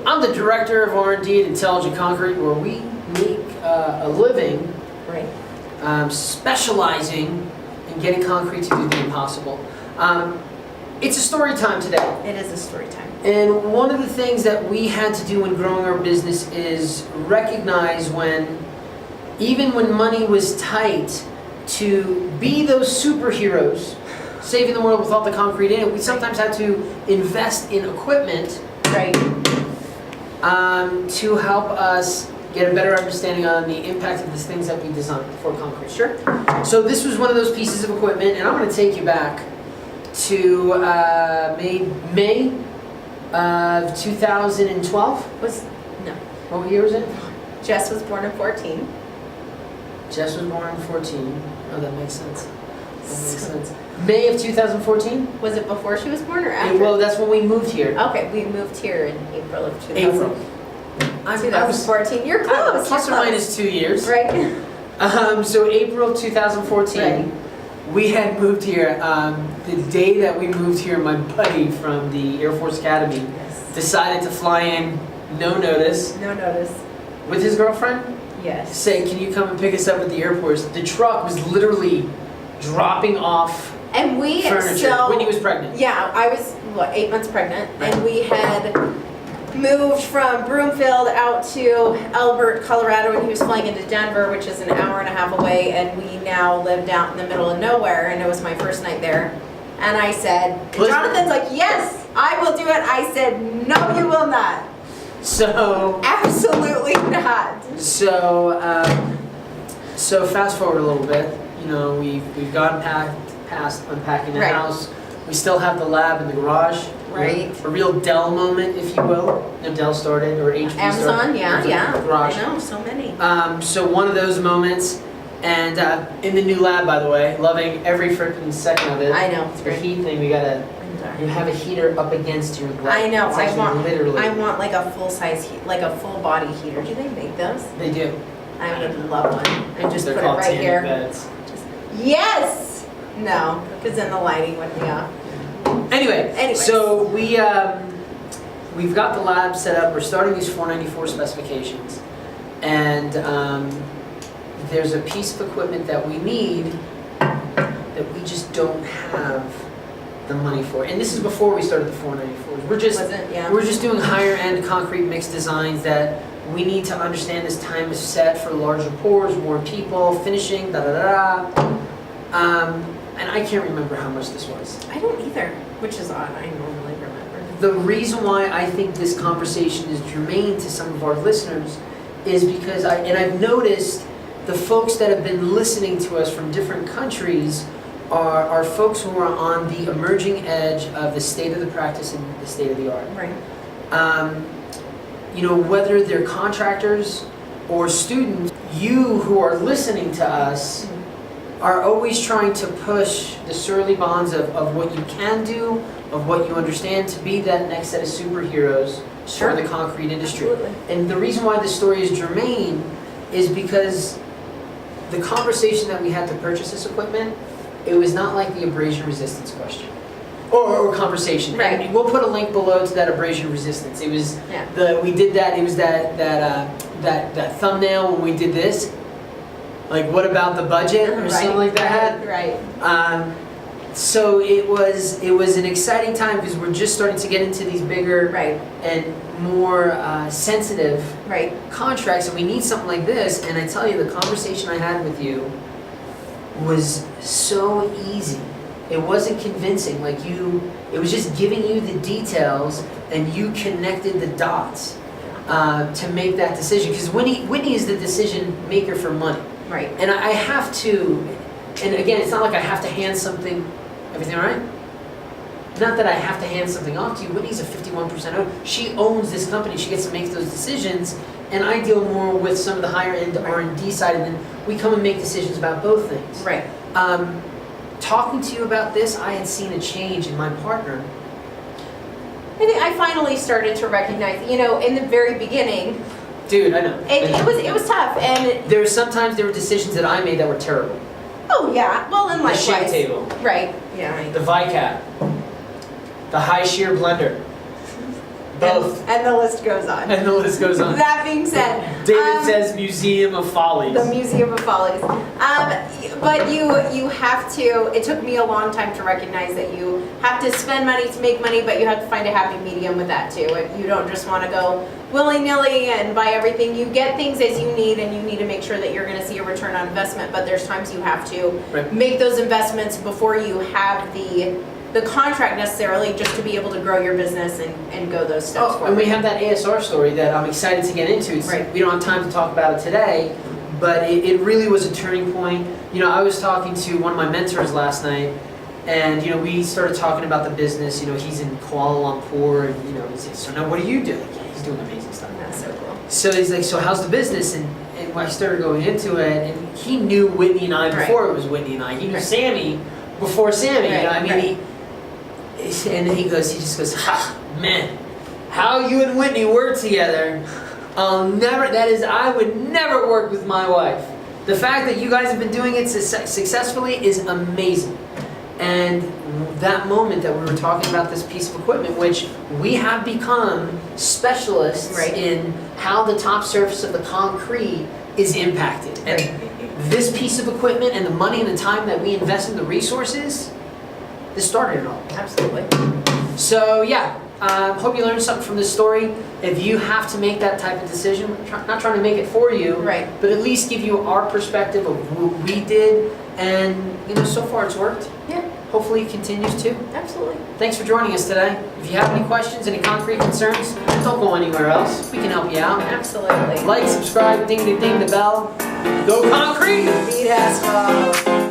I'm the director of R&D at Intelligent Concrete, where we make a living specializing in getting concrete to do the impossible. It's a story time today. It is a story time. And one of the things that we had to do in growing our business is recognize even when money was tight, to be those superheroes, saving the world with all the concrete in it, we sometimes had to invest in equipment to help us get a better understanding on the impact of the things that we designed for concrete. Sure. So this was one of those pieces of equipment, and I'm going to take you back to May of 2012. What year was it? Jess was born in 14. Jess was born in 14. Oh, that makes sense. May of 2014? Was it before she was born or after? Well, that's when we moved here. Okay, we moved here in April of 2014. You're close. Plus or minus 2 years. Right. So April of 2014, we had moved here. The day that we moved here, my buddy from the Air Force Academy decided to fly in, no notice. No notice. With his girlfriend? Yes. Say, can you come and pick us up at the airport? The truck was literally dropping off furniture. Whitney was pregnant. Yeah, I was, 8 months pregnant, and we had moved from Broomfield out to Elbert, Colorado, and he was flying into Denver, which is an hour and a half away, and we now lived out in the middle of nowhere, and it was my first night there. And I said, Jonathan's like, yes, I will do it. I said, no, you will not. So absolutely not. So fast forward a little bit. You know, we've gotten past unpacking the house. We still have the lab in the garage. Right. A real Dell moment, if you will. No, Dell started, or HP Amazon, started. yeah. Garage. I know, so many. So one of those moments, and in the new lab, by the way, loving every freaking second of it. I know, it's the great. heat thing, you have a heater up against your glass. I know. I want like a full size like a full body heater. Do they make those? They do. I would love one. And just They're put it called right here. Beds. Yes. No, because then the lighting would be off. Anyway, so we've got the lab set up. We're starting these 494 specifications, and there's a piece of equipment that we need that we just don't have the money for. And this is before we started the 494s. We're just doing higher end concrete mix designs that we need to understand this time is set for larger pours, more people, finishing, and I can't remember how much this was. I don't either, which is odd. I normally remember. The reason why I think this conversation is germane to some of our listeners is because I've noticed the folks that have been listening to us from different countries are folks who are on the emerging edge of the state of the practice and the state of the art. Right. You know, whether they're contractors or students, you who are listening to us are always trying to push the surly bonds of what you can do, of what you understand, to be that next set of superheroes for the concrete industry. Absolutely. And the reason why this story is germane is because the conversation that we had to purchase this equipment, it was not like the abrasion resistance question or conversation. Right. And we'll put a link below to that abrasion resistance. It was we did that. It was that thumbnail when we did this. Like, what about the budget or something like that? Right. So it was an exciting time because we're just starting to get into these bigger and more sensitive contracts, and we need something like this. And I tell you, the conversation I had with you was so easy. It wasn't convincing. It was just giving you the details, and you connected the dots to make that decision. Because Whitney is the decision maker for money. Right. And I have to, and again, it's not like I have to hand something. Everything all right? Not that I have to hand something off to you. Whitney's a 51% owner. She owns this company. She gets to make those decisions, and I deal more with some of the higher end R&D side, and then we come and make decisions about both things. Right. Talking to you about this, I had seen a change in my partner. I think I finally started to recognize, in the very beginning. Dude, I know. It was tough, and there were decisions that I made that were terrible. Oh, yeah, well, and the likewise. shake table, Right, yeah. the Vicat, the high shear blender, both, And the list goes on. and the list goes on. That being said. David says Museum of Follies. The Museum of Follies. But you have to, it took me a long time to recognize that you have to spend money to make money, but you have to find a happy medium with that too. You don't just want to go willy-nilly and buy everything. You get things as you need, and you need to make sure that you're going to see a return on investment, but there's times you have to Right. make those investments before you have the contract necessarily, just to be able to grow your business and go those steps forward. And we have that ASR story that I'm excited to get into. Right. We don't have time to talk about it today, but it really was a turning point. You know, I was talking to one of my mentors last night, and you know, we started talking about the business. You know, he's in Kuala Lumpur, and you know, he's like, so now what do you do? Like, yeah, he's doing amazing stuff. That's so cool. So he's like, so how's the business? And when I started going into it, and he knew Whitney and I before it was Whitney and I. He knew Right. Sammy before Sammy. You know, Right, I mean, right. and then he just goes, ha, man, how you and Whitney work together, I would never work with my wife. The fact that you guys have been doing it successfully is amazing. And that moment that we were talking about this piece of equipment, which we have become specialists Right. in how the top surface of the concrete is impacted. And this piece of equipment and the money and the time that we invest in the resources, this started it all. Absolutely. So yeah, hope you learned something from this story. If you have to make that type of decision, we're not trying to make it for you, Right. but at least give you our perspective of what we did, and you know, so far it's worked. Yeah, Hopefully it continues to. absolutely. Thanks for joining us today. If you have any questions, any concrete concerns, don't go anywhere else. We can help you out. Absolutely. Like, subscribe, ding ding ding the bell. Go concrete! Beat asphalt.